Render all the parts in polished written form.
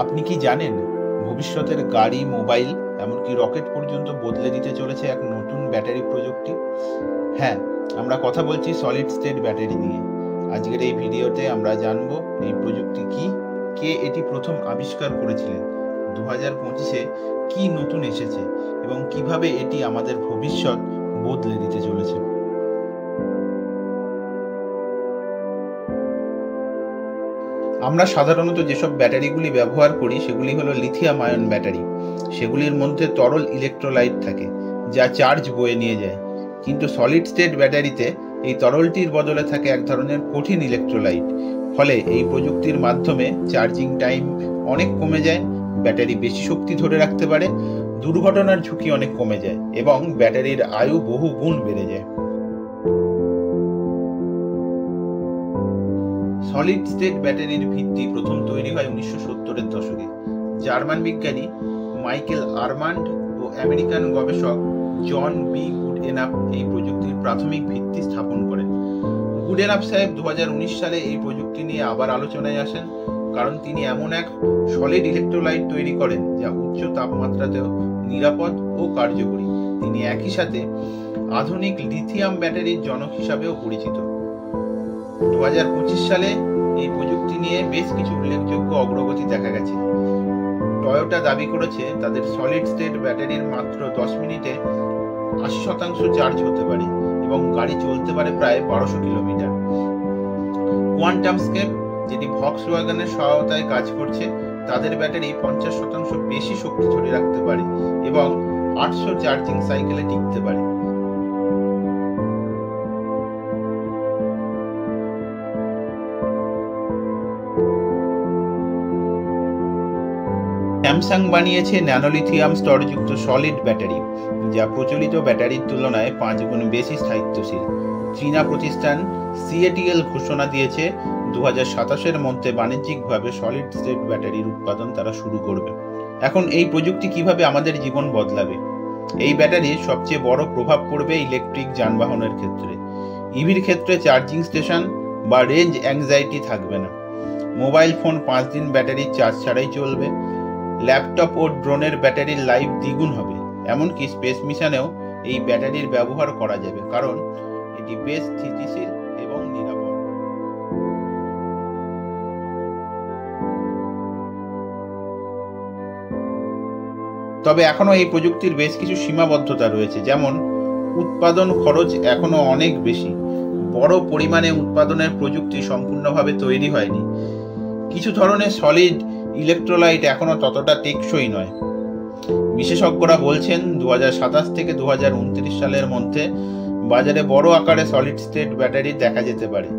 আপনি কি জানেন ভবিষ্যতের গাড়ি, মোবাইল এমনকি রকেট পর্যন্ত বদলে দিতে চলেছে এক নতুন ব্যাটারি প্রযুক্তি? হ্যাঁ, আমরা কথা বলছি সলিড স্টেট ব্যাটারি নিয়ে। আজকের এই ভিডিওতে আমরা জানব এই প্রযুক্তি কি, কে এটি প্রথম আবিষ্কার করেছিলেন, 2025-এ কি নতুন এসেছে এবং কিভাবে এটি আমাদের ভবিষ্যৎ বদলে দিতে চলেছে। আমরা সাধারণত যেসব ব্যাটারিগুলি ব্যবহার করি সেগুলি হলো লিথিয়াম আয়ন ব্যাটারি। সেগুলির মধ্যে তরল ইলেকট্রোলাইট থাকে যা চার্জ বয়ে নিয়ে যায়, কিন্তু সলিড স্টেট ব্যাটারিতে এই তরলটির বদলে থাকে এক ধরনের কঠিন ইলেকট্রোলাইট। ফলে এই প্রযুক্তির মাধ্যমে চার্জিং টাইম অনেক কমে যায়, ব্যাটারি বেশি শক্তি ধরে রাখতে পারে, দুর্ঘটনার ঝুঁকি অনেক কমে যায় এবং ব্যাটারির আয়ু বহু গুণ বেড়ে যায়। সলিড স্টেট ব্যাটারির ভিত্তি প্রথম তৈরি হয় 1970-এর দশকে। জার্মান বিজ্ঞানী মাইকেল আরমান্ড ও আমেরিকান গবেষক জন বি গুডএনাফ এই প্রযুক্তির প্রাথমিক ভিত্তি স্থাপন করেন। গুডএনাফ সাহেব 2019 সালে এই প্রযুক্তি নিয়ে আবার আলোচনায় আসেন, কারণ তিনি এমন এক সলিড ইলেকট্রোলাইট তৈরি করেন যা উচ্চ তাপমাত্রাতেও নিরাপদ ও কার্যকরী। তিনি একই সাথে আধুনিক লিথিয়াম ব্যাটারির জনক হিসাবেও পরিচিত। 2025 সালে এই প্রযুক্তি নিয়ে বেশ কিছু উল্লেখযোগ্য অগ্রগতি দেখা গেছে। টয়োটা দাবি করেছে তাদের সলিড স্টেট ব্যাটারির মাত্র 10 মিনিটে 80% চার্জ হতে পারে এবং গাড়ি চলতে পারে প্রায় 1200 কিলোমিটার। কোয়ান্টাম স্কেপ, যেটি ভক্সওয়াগনের সহায়তায় কাজ করছে, তাদের ব্যাটারি 50% বেশি শক্তি ধরে রাখতে পারে এবং 800 চার্জিং সাইকেলে টিকতে পারে। স্যামসাং বানিয়েছে ন্যানোলিথিয়াম স্তরযুক্ত সলিড ব্যাটারি, যা প্রচলিত ব্যাটারির তুলনায় 5 গুণ বেশি স্থায়িত্বশীল। চীনা প্রতিষ্ঠান সিএটিএল ঘোষণা দিয়েছে 2027-এর মধ্যে বাণিজ্যিকভাবে সলিড স্টেট ব্যাটারির উৎপাদন তারা শুরু করবে। এখন এই প্রযুক্তি কিভাবে আমাদের জীবন বদলাবে? এই ব্যাটারির সবচেয়ে বড় প্রভাব পড়বে ইলেকট্রিক যানবাহনের ক্ষেত্রে। ইভির ক্ষেত্রে চার্জিং স্টেশন বা রেঞ্জ অ্যাংজাইটি থাকবে না। মোবাইল ফোন 5 দিন ব্যাটারির চার্জ ছাড়াই চলবে। ল্যাপটপ ও ড্রোনের ব্যাটারির লাইফ দ্বিগুণ হবে। এমনকি স্পেস মিশনেও এই ব্যাটারির ব্যবহার করা যাবে, কারণ এটি বেশ স্থিতিশীল এবং নিরাপদ। তবে এখনো এই প্রযুক্তির বেশ কিছু সীমাবদ্ধতা রয়েছে, যেমন উৎপাদন খরচ এখনো অনেক বেশি। বড় পরিমাণে উৎপাদনের প্রযুক্তি সম্পূর্ণভাবে তৈরি হয়নি। কিছু ধরনের সলিড ইলেকট্রোলাইট এখনো ততটা টেকসই নয়। বিশেষজ্ঞরা বলছেন 2027 থেকে 2029 সালের মধ্যে বাজারে বড় আকারে সলিড স্টেট ব্যাটারি দেখা যেতে পারে।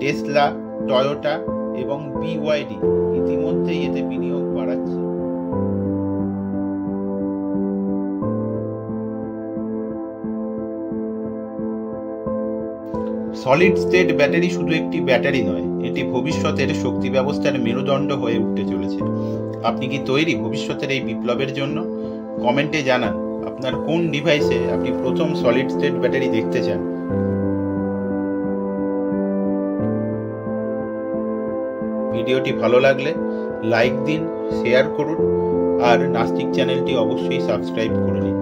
টেসলা, টয়োটা এবং বিওয়াইডি ইতিমধ্যেই এতে বিনিয়োগ বাড়াচ্ছে। সলিড স্টেট ব্যাটারি শুধু একটি ব্যাটারি নয়, এটি ভবিষ্যতের শক্তি ব্যবস্থার মেরুদণ্ড হয়ে উঠতে চলেছে। আপনি কি তৈরি ভবিষ্যতের এই বিপ্লবের জন্য? কমেন্টে জানান আপনার কোন ডিভাইসে আপনি প্রথম সলিড স্টেট ব্যাটারি দেখতে চান। ভিডিওটি ভালো লাগলে লাইক দিন, শেয়ার করুন আর নাস্তিক চ্যানেলটি অবশ্যই সাবস্ক্রাইব করে নিন।